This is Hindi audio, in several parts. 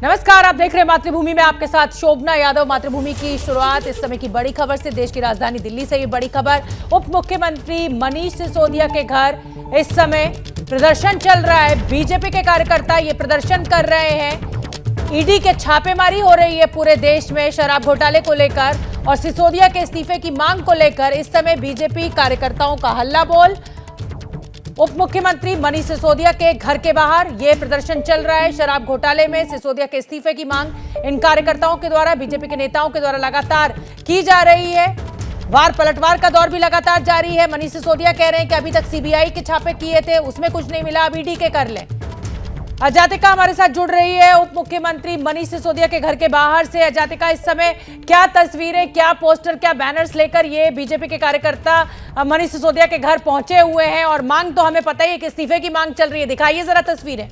नमस्कार, आप देख रहे हैं मातृभूमि में आपके साथ शोभना यादव। मातृभूमि की शुरुआत इस समय की बड़ी खबर से, देश की राजधानी दिल्ली से ये बड़ी खबर। उप मुख्यमंत्री मनीष सिसोदिया के घर इस समय प्रदर्शन चल रहा है। बीजेपी के कार्यकर्ता ये प्रदर्शन कर रहे हैं। ईडी के छापेमारी हो रही है पूरे देश में शराब घोटाले को लेकर और सिसोदिया के इस्तीफे की मांग को लेकर इस समय बीजेपी कार्यकर्ताओं का हल्ला बोल। उप मुख्यमंत्री मनीष सिसोदिया के घर के बाहर यह प्रदर्शन चल रहा है। शराब घोटाले में सिसोदिया के इस्तीफे की मांग इन कार्यकर्ताओं के द्वारा, बीजेपी के नेताओं के द्वारा लगातार की जा रही है। वार पलटवार का दौर भी लगातार जारी है। मनीष सिसोदिया कह रहे हैं कि अभी तक सीबीआई के छापे किए थे, उसमें कुछ नहीं मिला, अब ईडी के कर लें। अजातिका हमारे साथ जुड़ रही है उप मुख्यमंत्री मनीष सिसोदिया के घर के बाहर से। अजातिका, इस समय क्या तस्वीरें, क्या पोस्टर, क्या बैनर्स लेकर ये बीजेपी के कार्यकर्ता मनीष सिसोदिया के घर पहुंचे हुए हैं और मांग तो हमें पता ही है कि इस्तीफे की मांग चल रही है, दिखाइए जरा तस्वीरें।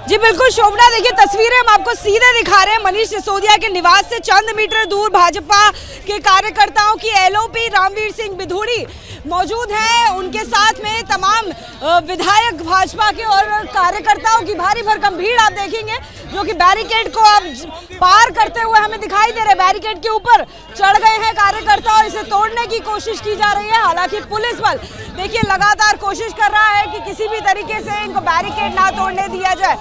जी बिल्कुल शोभना, देखिए तस्वीरें हम आपको सीधे दिखा रहे हैं मनीष सिसोदिया के निवास से चंद मीटर दूर। भाजपा के कार्यकर्ताओं की एलओपी रामवीर सिंह बिधूड़ी मौजूद हैं, उनके साथ में तमाम विधायक भाजपा के और कार्यकर्ताओं की भारी भरकम भीड़ आप देखेंगे जो कि बैरिकेड को अब पार करते हुए हमें दिखाई दे रहे। बैरिकेड के ऊपर चढ़ गए हैं कार्यकर्ता और इसे तोड़ने की कोशिश की जा रही है। हालांकि पुलिस बल देखिए लगातार कोशिश कर रहा है कि किसी भी तरीके से इनको बैरिकेड ना तोड़ने दिया जाए।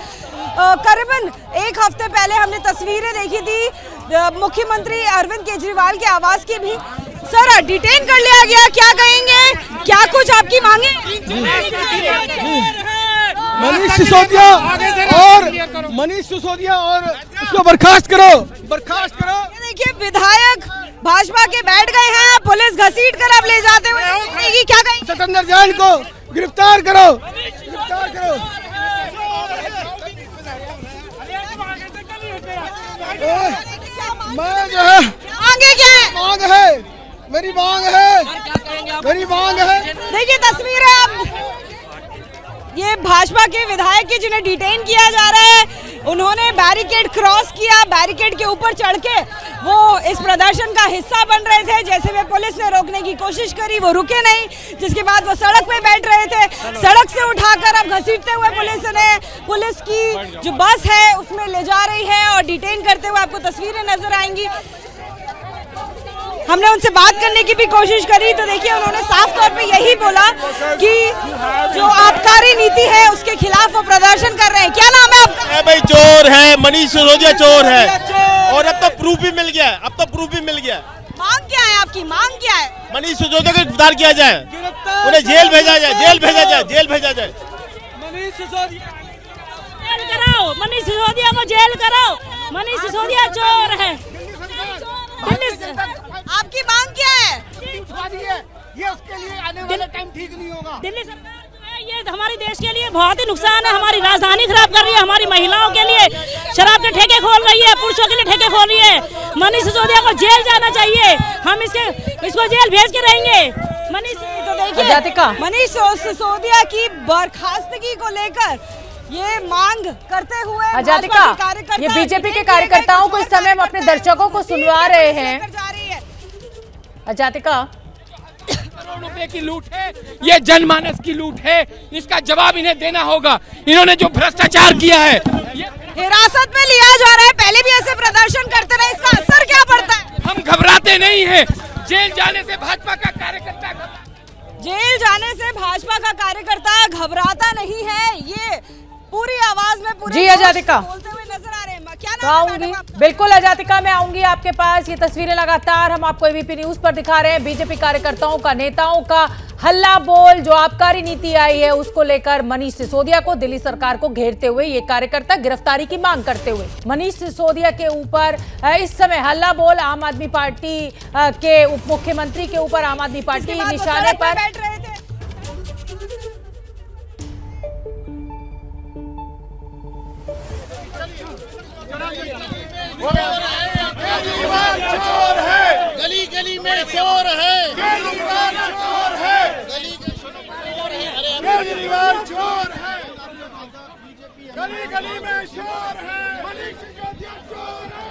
करीबन एक हफ्ते पहले हमने तस्वीरें देखी थी मुख्यमंत्री अरविंद केजरीवाल के आवास की भी। सर, डिटेन कर लिया गया, क्या कहेंगे, क्या कुछ आपकी मांगे? मनीष सिसोदिया और उसको बर्खास्त करो, बर्खास्त करो। देखिए विधायक भाजपा के बैठ गए हैं, पुलिस घसीट कर अब ले जाते हुए क्या कहेंगे? सतेंद्र जैन को गिरफ्तार करो, गिरफ्तार करो। मैं जो है मांगे क्या है? मांग है, मेरी मांग है, मेरी मांग है। देखिए तस्वीरें अब ये भाजपा के विधायक की जिन्हें डिटेन किया जा रहा है, उन्होंने बैरिकेड क्रॉस किया, बैरिकेड के ऊपर चढ़ के वो इस प्रदर्शन का हिस्सा बन रहे थे। जैसे वे पुलिस ने रोकने की कोशिश करी, वो रुके नहीं, जिसके बाद वो सड़क पे बैठ रहे थे। सड़क से उठाकर अब घसीटते हुए पुलिस की जो बस है उसमें ले जा रही है और डिटेन करते हुए आपको तस्वीरें नजर आएंगी। हमने उनसे बात करने की भी कोशिश करी तो देखिए उन्होंने साफ तौर पे यही बोला कि जो आबकारी नीति है उसके खिलाफ वो प्रदर्शन कर रहे हैं। क्या नाम है आपका? भाई चोर है, मनीष सिसोदिया चोर है और अब तो प्रूफ भी मिल गया है, अब तो प्रूफ भी मिल गया है। मांग क्या है आपकी, मांग क्या है? मनीष सिसोदिया को गिरफ्तार किया जाए, उन्हें जेल भेजा जाए, जेल भेजा जाए, जेल भेजा जाए। मनीष सिसोदिया जेल कराओ, मनीष सिसोदिया को जेल कराओ, मनीष सिसोदिया चोर है। आपकी मांग क्या है? ये उसके लिए आने वाला टाइम ठीक नहीं होगा। दिल्ली सरकार जो है ये हमारे देश के लिए बहुत ही नुकसान है, हमारी राजधानी खराब कर रही है, हमारी महिलाओं के लिए शराब के ठेके खोल रही है, पुरुषों के लिए ठेके खोल रही है। मनीष सिसोदिया को जेल जाना चाहिए, हम इसको जेल भेज के रहेंगे। मनीष तो देखिए मनीष सिसोदिया की बर्खास्तगी को लेकर ये मांग करते हुए अजातिका, ये बीजेपी के कार्यकर्ताओं को इस समय हम अपने दर्शकों को सुनवा रहे हैं। अजातिका, करोड़ रुपए की लूट है, ये जनमानस की लूट है, इसका जवाब इन्हें देना होगा। इन्होंने जो भ्रष्टाचार किया है, हिरासत में लिया जा रहा है, पहले भी ऐसे प्रदर्शन करते रहे, इसका असर क्या पड़ता है? हम घबराते नहीं हैं। जेल जाने से भाजपा का कार्यकर्ता घबराता नहीं है, ये पूरी आवाज में पूरे जी अजातिका बोलते हुए नजर आ रहे हैं। क्या तो नाम है आऊंगी, मैडम? बिल्कुल अजातिका, मैं आऊंगी आपके पास। ये तस्वीरें लगातार हम आपको एबीपी न्यूज पर दिखा रहे हैं। बीजेपी कार्यकर्ताओं का, नेताओं का हल्ला बोल, जो आबकारी नीति आई है उसको लेकर मनीष सिसोदिया को, दिल्ली सरकार को घेरते हुए ये कार्यकर्ता गिरफ्तारी की मांग करते हुए मनीष सिसोदिया के ऊपर इस समय हल्ला बोल। आम आदमी पार्टी के उप मुख्यमंत्री के ऊपर आम आदमी पार्टी निशाने पर बैठ रहे थे। चोर है, गली गली में चोर है, केजरीवाल चोर है, गली केजरीवाल चोर है, गली गली में चोर है, मनीष सिसोदिया चोर है।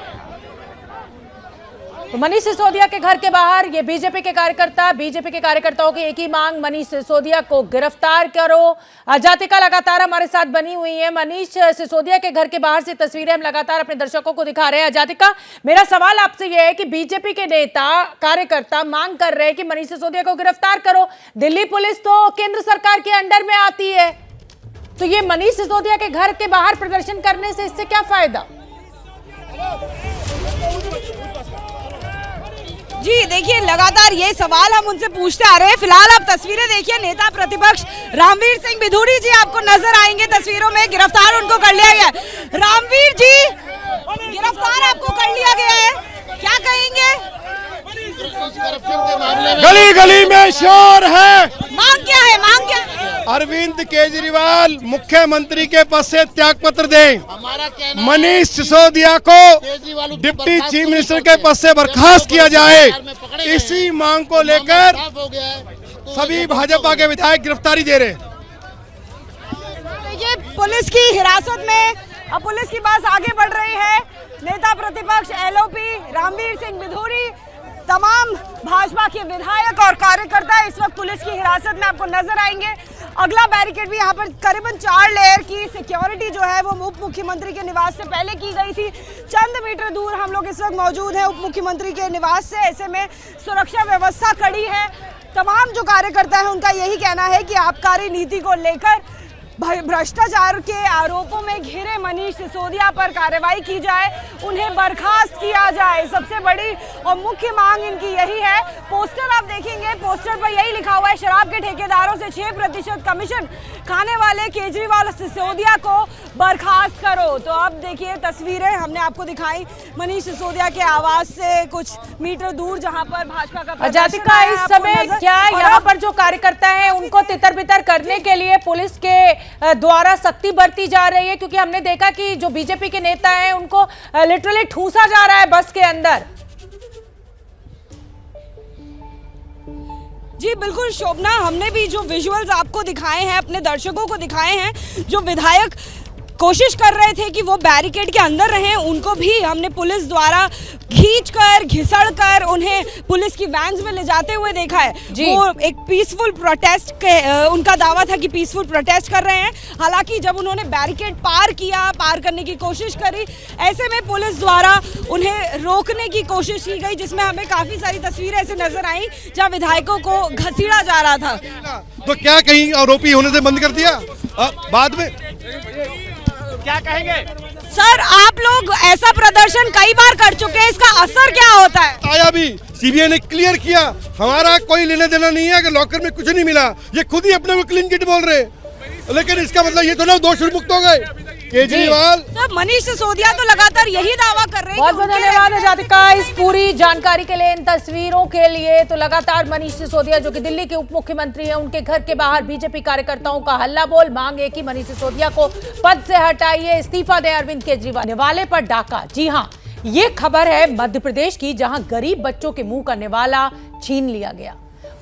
तो मनीष सिसोदिया के घर के बाहर ये बीजेपी के कार्यकर्ताओं की एक ही मांग, मनीष सिसोदिया को गिरफ्तार करो। जातिका लगातार हमारे साथ बनी हुई है। मनीष सिसोदिया के घर के बाहर से तस्वीरें हम लगातार अपने दर्शकों को दिखा रहे हैं। जातिका, मेरा सवाल आपसे यह है कि बीजेपी के नेता कार्यकर्ता मांग कर रहे हैं कि मनीष सिसोदिया को गिरफ्तार करो। दिल्ली पुलिस तो केंद्र सरकार के अंडर में आती है, तो ये मनीष सिसोदिया के घर के बाहर प्रदर्शन करने से इससे क्या फायदा? जी देखिए, लगातार ये सवाल हम उनसे पूछते आ रहे हैं। फिलहाल आप तस्वीरें देखिए, नेता प्रतिपक्ष रामवीर सिंह बिधूड़ी जी आपको नजर आएंगे तस्वीरों में। गिरफ्तार उनको कर लिया गया है। रामवीर जी, गिरफ्तार आपको कर लिया गया है, क्या कहेंगे? गली गली में शोर है। मांग क्या है? मांग क्या है? अरविंद केजरीवाल मुख्यमंत्री के पद से त्याग पत्र दें। मनीष सिसोदिया को डिप्टी चीफ मिनिस्टर के पद से बर्खास्त किया जाए। इसी मांग को लेकर सभी भाजपा के विधायक गिरफ्तारी दे रहे हैं। ये पुलिस की हिरासत में अब पुलिस की बात आगे बढ़ रही है। नेता प्रतिपक्ष एलओपी रामवीर सिंह बिधूड़ी, तमाम भाजपा के विधायक और कार्यकर्ता इस वक्त पुलिस की हिरासत में आपको नजर आएंगे। अगला बैरिकेड भी यहाँ पर करीबन 4 लेयर की सिक्योरिटी जो है वो उप मुख्यमंत्री के निवास से पहले की गई थी। चंद मीटर दूर हम लोग इस वक्त मौजूद हैं उप मुख्यमंत्री के निवास से। ऐसे में सुरक्षा व्यवस्था कड़ी है। तमाम जो कार्यकर्ता है उनका यही कहना है कि आबकारी नीति को लेकर भ्रष्टाचार के आरोपों में घिरे मनीष सिसोदिया पर कार्रवाई की जाए, उन्हें बर्खास्त किया जाए। सबसे बड़ी और मुख्य मांग इनकी यही है। पोस्टर आप देखेंगे, पोस्टर पर यही लिखा हुआ है, शराब के ठेकेदारों से 6% कमीशन खाने वाले केजरीवाल और सिसोदिया को बर्खास्त करो। तो अब देखिए तस्वीरें हमने आपको दिखाई मनीष सिसोदिया के आवास से कुछ मीटर दूर, जहां पर भाजपा का जातिका, इस समय क्या यहाँ पर जो कार्यकर्ता है उनको तितर बितर करने के लिए पुलिस के द्वारा सख्ती बरती जा रही है? क्योंकि हमने देखा कि जो बीजेपी के नेता हैं उनको लिटरली ठूसा जा रहा है बस के अंदर। जी बिल्कुल शोभना, हमने भी जो विजुअल्स आपको दिखाए हैं, अपने दर्शकों को दिखाए हैं, जो विधायक कोशिश कर रहे थे कि वो बैरिकेड के अंदर रहें, उनको भी हमने पुलिस द्वारा खींचकर घिसड़कर उन्हें पुलिस की वैन्स में ले जाते हुए देखा है। वो एक पीसफुल प्रोटेस्ट के उनका दावा था कि पीसफुल प्रोटेस्ट कर रहे हैं। हालांकि जब उन्होंने बैरिकेड पार करने की कोशिश करी, ऐसे में पुलिस द्वारा उन्हें रोकने की कोशिश की गई, जिसमें हमें काफी सारी तस्वीरें ऐसे नजर आई जहां विधायकों को घसीटा जा रहा था। तो क्या कहीं आरोपी होने से बंद कर दिया? बाद में क्या कहेंगे सर? आप लोग ऐसा प्रदर्शन कई बार कर चुके हैं, इसका असर क्या होता है? आया भी सीबीआई ने क्लियर किया, हमारा कोई लेना देना नहीं है कि लॉकर में कुछ नहीं मिला। ये खुद ही अपने को क्लीन चिट बोल रहे, लेकिन इसका मतलब ये तो ना दोषी मुक्त हो गए केजरीवाल। सर मनीष सिसोदिया तो लगातार यही दावा कर रहे हैं। बहुत बहुत धन्यवाद जातिका इस पूरी जानकारी के लिए, इन तस्वीरों के लिए। तो लगातार मनीष सिसोदिया जो कि दिल्ली के उप मुख्यमंत्री हैं, उनके घर के बाहर बीजेपी कार्यकर्ताओं का हल्ला बोल, मांग है कि मनीष सिसोदिया को पद से हटाइए, इस्तीफा दें अरविंद केजरीवाल। निवाले पर डाका। जी हाँ, ये खबर है मध्य प्रदेश की, जहां गरीब बच्चों के मुंह का निवाला छीन लिया गया।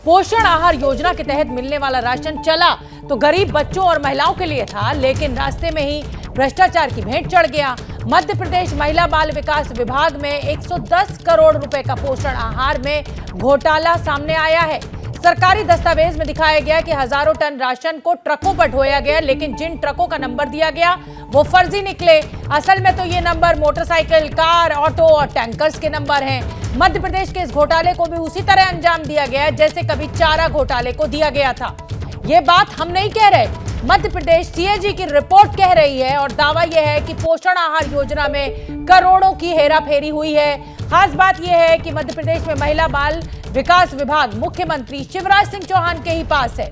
पोषण आहार योजना के तहत मिलने वाला राशन चला तो गरीब बच्चों और महिलाओं के लिए था, लेकिन रास्ते में ही भ्रष्टाचार की भेंट चढ़ गया। मध्य प्रदेश महिला बाल विकास विभाग में 110 करोड़ रुपए का पोषण आहार में घोटाला सामने आया है। सरकारी दस्तावेज में दिखाया गया कि हजारों टन राशन को ट्रकों पर ढोया गया, लेकिन जिन ट्रकों का नंबर दिया गया वो फर्जी निकले। असल में तो ये नंबर मोटरसाइकिल, कार, ऑटो और टैंकर्स के नंबर हैं। मध्य प्रदेश के इस घोटाले को भी उसी तरह अंजाम दिया गया है जैसे कभी चारा घोटाले को दिया गया था। ये बात हम नहीं कह रहे, मध्य प्रदेश सीएजी की रिपोर्ट कह रही है, और दावा यह है कि पोषण आहार योजना में करोड़ों की हेराफेरी हुई है। खास बात यह है कि मध्य प्रदेश में महिला बाल विकास विभाग मुख्यमंत्री शिवराज सिंह चौहान के ही पास है।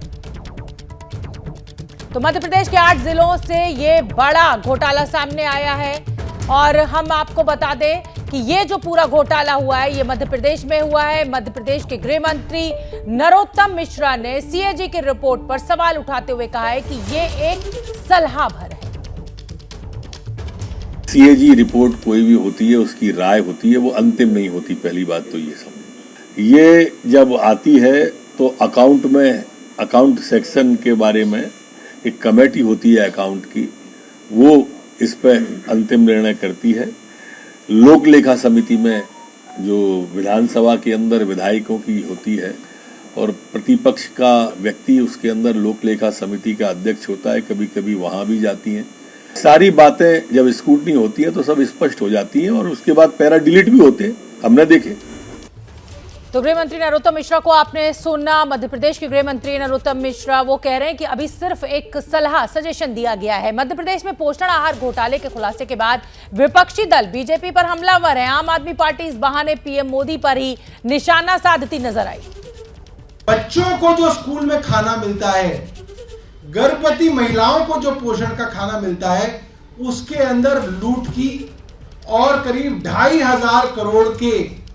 तो मध्य प्रदेश के 8 जिलों से ये बड़ा घोटाला सामने आया है, और हम आपको बता दें कि ये जो पूरा घोटाला हुआ है ये मध्य प्रदेश में हुआ है। मध्य प्रदेश के गृह मंत्री नरोत्तम मिश्रा ने सीएजी की रिपोर्ट पर सवाल उठाते हुए कहा है कि ये एक सलाह भर है। सीएजी रिपोर्ट कोई भी होती है, उसकी राय होती है, वो अंतिम नहीं होती। पहली बात तो ये समझ, ये जब आती है तो अकाउंट सेक्शन के बारे में एक कमेटी होती है अकाउंट की, वो इस पर अंतिम निर्णय करती है। लोक लेखा समिति में जो विधानसभा के अंदर विधायकों की होती है और प्रतिपक्ष का व्यक्ति उसके अंदर लोक लेखा समिति का अध्यक्ष होता है, कभी कभी वहां भी जाती हैं। सारी बातें जब स्क्रूटनी होती है तो सब स्पष्ट हो जाती हैं और उसके बाद पैरा डिलीट भी होते हैं, हमने देखे। तो गृह मंत्री नरोत्तम मिश्रा को आपने सुना। मध्य प्रदेश के गृह मंत्री नरोत्तम मिश्रा वो कह रहे हैं कि अभी सिर्फ एक सलाह सजेशन दिया गया है। मध्य प्रदेश में पोषण आहार घोटाले के खुलासे के बाद विपक्षी दल बीजेपी पर हमलावर है। आम आदमी पार्टी इस बहाने पीएम मोदी पर ही निशाना साधती नजर आई। बच्चों को जो स्कूल में खाना मिलता है, गर्भवती महिलाओं को जो पोषण का खाना मिलता है, उसके अंदर लूट की और करीब 2,500 करोड़ के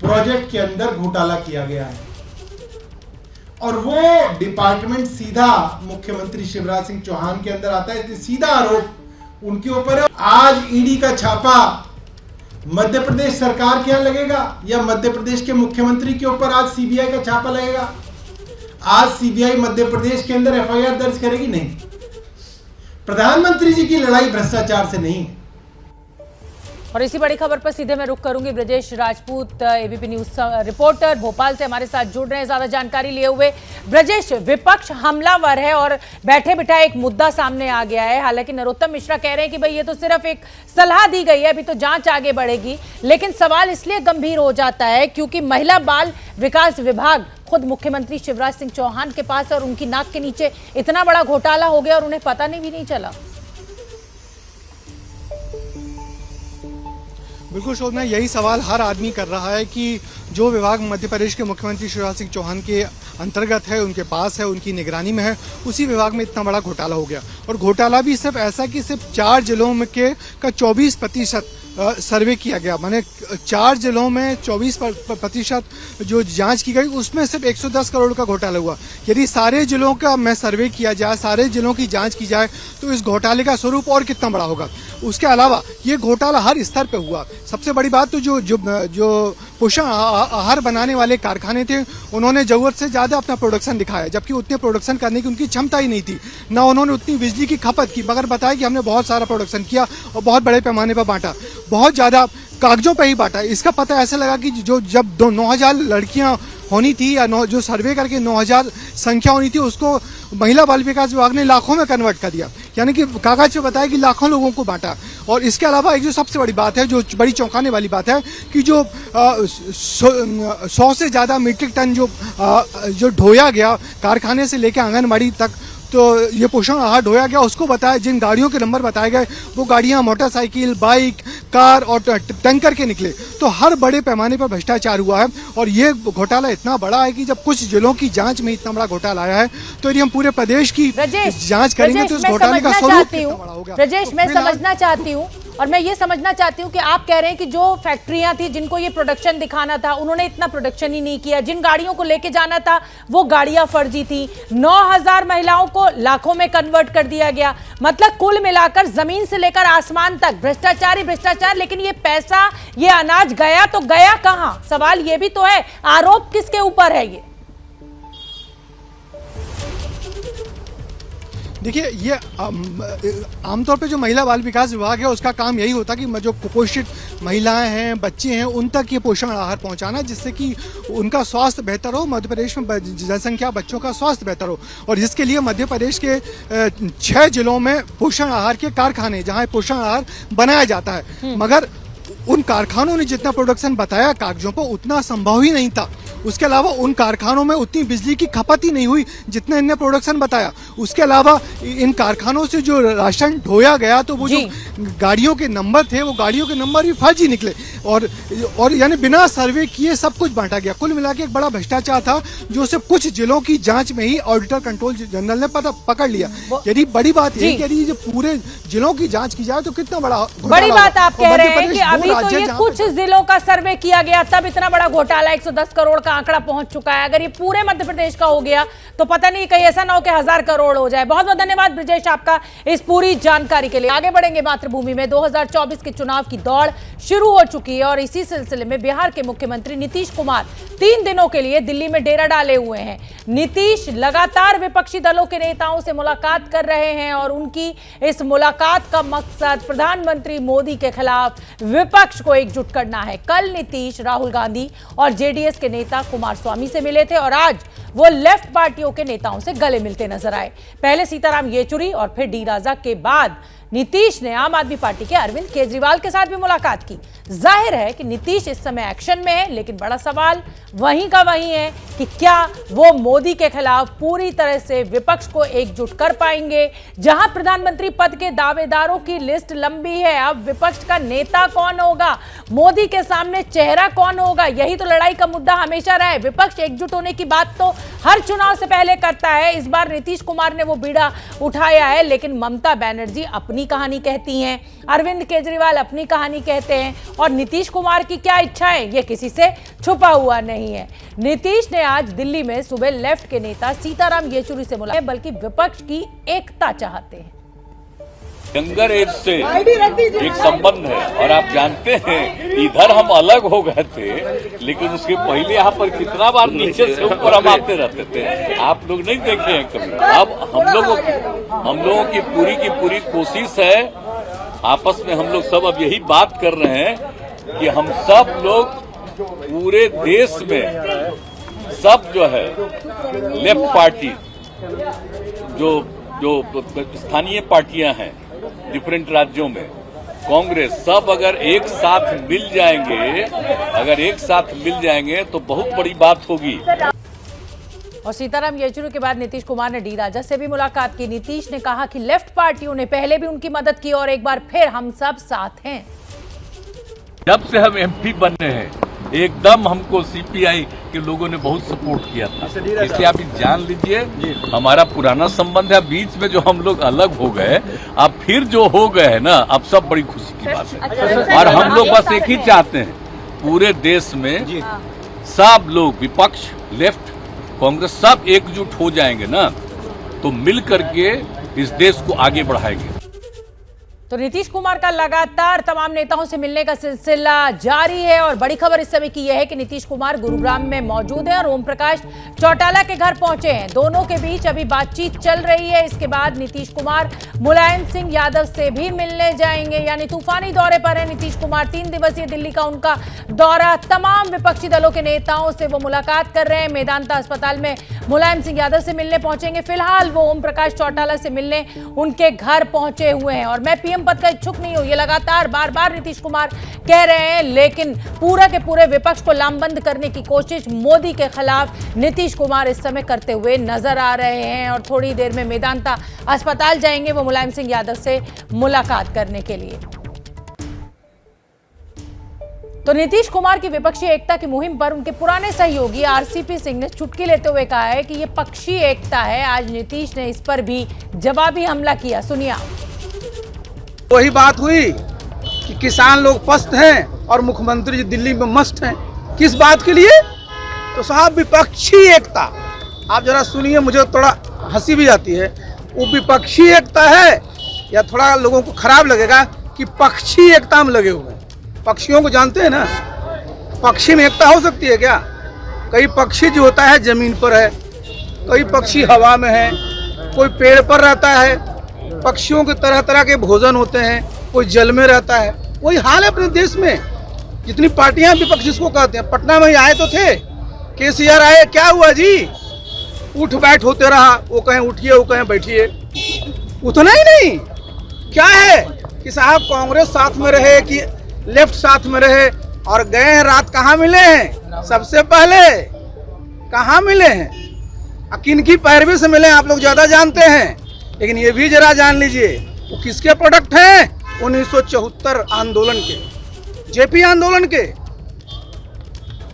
प्रोजेक्ट के अंदर घोटाला किया गया है। और वो डिपार्टमेंट सीधा मुख्यमंत्री शिवराज सिंह चौहान के अंदर आता है, इसलिए सीधा आरोप उनके ऊपर है। आज ईडी का छापा मध्य प्रदेश सरकार के यहां लगेगा या मध्य प्रदेश के मुख्यमंत्री के ऊपर आज सीबीआई का छापा लगेगा? आज सीबीआई मध्य प्रदेश के अंदर एफआईआर दर्ज करेगी? नहीं। प्रधानमंत्री जी की लड़ाई भ्रष्टाचार से नहीं है। और इसी बड़ी खबर पर सीधे मैं रुख करूंगी। Brajesh Rajput ABP news reporter Bhopal से हमारे साथ जुड़ रहे हैं ज्यादा जानकारी लिए हुए। ब्रजेश, विपक्ष हमलावर है और बैठे बिठाए एक मुद्दा सामने आ गया है। हालांकि नरोत्तम मिश्रा कह रहे हैं कि भाई ये तो सिर्फ एक सलाह दी गई है, अभी तो जांच आगे बढ़ेगी। लेकिन सवाल इसलिए गंभीर हो जाता है क्योंकि महिला बाल विकास विभाग खुद मुख्यमंत्री शिवराज सिंह चौहान के पास है और उनकी नाक के नीचे इतना बड़ा घोटाला हो गया और उन्हें पता भी नहीं चला। बिल्कुल शोभना, यही सवाल हर आदमी कर रहा है कि जो विभाग मध्य प्रदेश के मुख्यमंत्री शिवराज सिंह चौहान के अंतर्गत है, उनके पास है, उनकी निगरानी में है, उसी विभाग में इतना बड़ा घोटाला हो गया। और घोटाला भी सिर्फ ऐसा कि सिर्फ 4 जिलों में का 24% सर्वे किया गया, माने 4 जिलों में 24% जो जांच की गई, उसमें सिर्फ 110 करोड़ का घोटाला हुआ। यदि सारे जिलों का मैं सर्वे किया जाए, सारे जिलों की जांच की जाए, तो इस घोटाले का स्वरूप और कितना बड़ा होगा। उसके अलावा ये घोटाला हर स्तर पे हुआ। सबसे बड़ी बात तो जो पोषण आहार बनाने वाले कारखाने थे, उन्होंने जरूरत से ज्यादा अपना प्रोडक्शन दिखाया, जबकि उतने प्रोडक्शन करने की उनकी क्षमता ही नहीं थी, ना उन्होंने उतनी बिजली की खपत की, मगर बताया कि हमने बहुत सारा प्रोडक्शन किया और बहुत बड़े पैमाने पर बांटा, बहुत ज्यादा कागजों पे ही बांटा। इसका पता ऐसे लगा कि जब 9,000 लड़कियां होनी थी या जो सर्वे करके 9,000 संख्या होनी थी, उसको महिला बाल विकास विभाग ने लाखों में कन्वर्ट कर दिया, यानी कि कागज पे बताया कि लाखों लोगों को बांटा। और इसके अलावा एक जो सबसे बड़ी बात है, जो बड़ी चौंकाने वाली बात है, कि जो 100 से ज्यादा मीट्रिक टन जो ढोया गया कारखाने से लेकर आंगनबाड़ी तक, तो ये पोषण आहार ढोया गया, उसको बताया, जिन गाड़ियों के नंबर बताए गए वो गाड़ियां मोटरसाइकिल, बाइक, कार और टैंकर के निकले। तो हर बड़े पैमाने पर भ्रष्टाचार हुआ है और ये घोटाला इतना बड़ा है कि जब कुछ जिलों की जांच में इतना बड़ा घोटाला आया है, तो यदि हम पूरे प्रदेश की जांच करेंगे तो इस घोटाले का स्वरूप कितना बड़ा होगा। ब्रजेश, मैं समझना चाहती हूँ और मैं ये समझना चाहती हूँ कि आप कह रहे हैं कि जो फैक्ट्रियां थी जिनको ये प्रोडक्शन दिखाना था, उन्होंने इतना प्रोडक्शन ही नहीं किया। जिन गाड़ियों को लेके जाना था वो गाड़ियां फर्जी थी। 9,000 महिलाओं को लाखों में कन्वर्ट कर दिया गया। मतलब कुल मिलाकर जमीन से लेकर आसमान तक भ्रष्टाचार ही भ्रष्टाचार। लेकिन ये पैसा, ये अनाज गया तो गया कहां? सवाल ये भी तो है, आरोप किसके ऊपर है? ये देखिए, ये आमतौर पे जो महिला बाल विकास विभाग है, उसका काम यही होता है कि जो कुपोषित महिलाएं हैं, बच्चे हैं, उन तक ये पोषण आहार पहुंचाना, जिससे कि उनका स्वास्थ्य बेहतर हो, मध्य प्रदेश में जनसंख्या, बच्चों का स्वास्थ्य बेहतर हो। और जिसके लिए मध्य प्रदेश के 6 जिलों में पोषण आहार के कारखाने, जहां पोषण आहार बनाया जाता है, मगर उन कारखानों ने जितना प्रोडक्शन बताया कागजों पर, उतना संभव ही नहीं था। उसके अलावा उन कारखानों में उतनी बिजली की खपत ही नहीं हुई जितना इनने प्रोडक्शन बताया। उसके अलावा इन कारखानों से जो राशन ढोया गया, तो वो जो गाड़ियों के नंबर थे, वो गाड़ियों के नंबर भी फर्जी निकले और यानी बिना सर्वे किए सब कुछ बांटा गया। कुल मिला के एक बड़ा भ्रष्टाचार था, जो सिर्फ कुछ जिलों की जांच में ही ऑडिटर कंट्रोल जनरल ने पकड़ लिया। यदि बड़ी बात ये कि यदि पूरे जिलों की जांच की जाए तो कितना बड़ी बात आप कह रहे हैं कि अभी तो ये कुछ जिलों का सर्वे किया गया, तब इतना बड़ा घोटाला 110 करोड़ का का आंकड़ा पहुंच चुका है। अगर ये पूरे मध्य प्रदेश का हो गया तो पता नहीं कहीं ऐसा ना हो कि 1000 करोड़ हो जाए। बहुत बहुत धन्यवाद ब्रजेश आपका इस पूरी जानकारी के लिए। आगे बढ़ेंगे मातृभूमि में। 2024 के चुनाव की दौड़ शुरू हो चुकी है और इसी सिलसिले में बिहार के मुख्यमंत्री नीतीश कुमार 3 दिनों के लिए दिल्ली में डेरा डाले हुए हैं। नीतीश लगातार विपक्षी दलों के नेताओं से मुलाकात कर रहे हैं और उनकी इस मुलाकात का मकसद प्रधानमंत्री मोदी के खिलाफ विपक्ष को एकजुट करना है। कल नीतीश राहुल गांधी और जेडीएस के नेता कुमारस्वामी से मिले थे और आज वो लेफ्ट पार्टियों के नेताओं से गले मिलते नजर आए। पहले सीताराम येचुरी और फिर डी राजा के बाद नीतीश ने आम आदमी पार्टी के अरविंद केजरीवाल के साथ भी मुलाकात की। जाहिर है कि नीतीश इस समय एक्शन में है, लेकिन बड़ा सवाल वहीं का वहीं है कि क्या वो मोदी के खिलाफ पूरी तरह से विपक्ष को एकजुट कर पाएंगे। जहां प्रधानमंत्री पद के दावेदारों की लिस्ट लंबी है, अब विपक्ष का नेता कौन होगा, मोदी के सामने चेहरा कौन होगा, यही तो लड़ाई का मुद्दा हमेशा रहा है। विपक्ष एकजुट होने की बात तो हर चुनाव से पहले करता है। इस बार नीतीश कुमार ने वो बीड़ा उठाया है, लेकिन ममता बनर्जी अपनी कहानी कहती हैं, अरविंद केजरीवाल अपनी कहानी कहते हैं और नीतीश कुमार की क्या इच्छा है ये किसी से छुपा हुआ नहीं है। नीतीश ने आज दिल्ली में सुबह लेफ्ट के नेता सीताराम येचुरी से मुलाकात, बल्कि विपक्ष की एकता चाहते हैं। यंगर एज से एक संबंध है और आप जानते हैं इधर हम अलग हो गए थे, लेकिन उसके पहले यहाँ पर कितना बार नीचे से ऊपर हम आते रहते थे, आप लोग नहीं देखे हैं कभी। अब हम लोगों की पूरी कोशिश है, आपस में हम लोग सब अब यही बात कर रहे हैं कि हम सब लोग पूरे देश में सब जो है लेफ्ट पार्टी जो स्थानीय पार्टियां हैं डिफरेंट राज्यों में, कांग्रेस, सब अगर एक साथ मिल जाएंगे तो बहुत बड़ी बात होगी। और सीताराम येचुरी के बाद नीतीश कुमार ने डी राजा से भी मुलाकात की। नीतीश ने कहा कि लेफ्ट पार्टियों ने पहले भी उनकी मदद की और एक बार फिर हम सब साथ हैं। जब से हम एमपी बने हैं एकदम हमको सीपीआई के लोगों ने बहुत सपोर्ट किया था, इसलिए आप जान लीजिए हमारा पुराना संबंध है। बीच में जो हम लोग अलग हो गए, अब फिर जो हो गए है ना, अब सब बड़ी खुशी की बात है। और हम लोग बस एक ही चाहते हैं, पूरे देश में सब लोग, विपक्ष, लेफ्ट, कांग्रेस, सब एकजुट हो जाएंगे ना तो मिल करके इस देश को आगे बढ़ाएंगे। तो नीतीश कुमार का लगातार तमाम नेताओं से मिलने का सिलसिला जारी है और बड़ी खबर इस समय की यह है कि नीतीश कुमार गुरुग्राम में मौजूद हैं और ओम प्रकाश चौटाला के घर पहुंचे हैं। दोनों के बीच अभी बातचीत चल रही है। इसके बाद नीतीश कुमार मुलायम सिंह यादव से भी मिलने जाएंगे, यानी तूफानी दौरे पर है नीतीश कुमार। 3 दिवसीय दिल्ली का उनका दौरा, तमाम विपक्षी दलों के नेताओं से वो मुलाकात कर रहे हैं। मेदांता अस्पताल में मुलायम सिंह यादव से मिलने पहुंचेंगे। फिलहाल वो ओम प्रकाश चौटाला से मिलने उनके घर पहुंचे हुए हैं और मैं पीएम पद का इच्छुक नहीं हूं, ये लगातार बार नीतीश कुमार कह रहे हैं, लेकिन पूरा के पूरे विपक्ष को लामबंद करने की कोशिश मोदी के खिलाफ नीतीश कुमार इस समय करते हुए नजर आ रहे हैं और थोड़ी देर में मेदांता अस्पताल जाएंगे वो मुलायम सिंह यादव से मुलाकात करने के लिए। तो नीतीश कुमार की विपक्षी एकता की मुहिम पर उनके पुराने सहयोगी आरसीपी सिंह ने चुटकी लेते हुए कहा है कि यह पक्षी एकता है। आज नीतीश ने इस पर भी जवाबी हमला किया, सुनिए। वही बात हुई कि किसान लोग पस्त हैं और मुख्यमंत्री जी दिल्ली में मस्त हैं। किस बात के लिए? तो साहब विपक्षी एकता, आप जरा सुनिए, मुझे थोड़ा हंसी भी आती है। वो विपक्षी एकता है या थोड़ा लोगों को खराब लगेगा कि पक्षी एकता में लगे हुए हैं। पक्षियों को जानते हैं ना, पक्षी में एकता हो सकती है क्या? कई पक्षी जो होता है जमीन पर है, कई पक्षी हवा में है, कोई पेड़ पर रहता है, पक्षियों के तरह तरह के भोजन होते हैं, कोई जल में रहता है। वही हाल है अपने देश में। जितनी पार्टियां विपक्ष जिसको कहते हैं, पटना में ही आए तो थे, केसीआर आए, क्या हुआ जी? उठ बैठ होते रहा, वो कहें उठिए, वो कहें बैठिए, उतना ही नहीं। क्या है कि साहब कांग्रेस साथ में रहे कि लेफ्ट साथ में रहे, और गए हैं रात कहाँ मिले हैं? सबसे पहले कहाँ मिले हैं, किनकी पैरवी से मिले आप लोग ज्यादा जानते हैं। लेकिन ये भी जरा जान लीजिए वो किसके प्रोडक्ट हैं? 1974 आंदोलन के, जेपी आंदोलन के।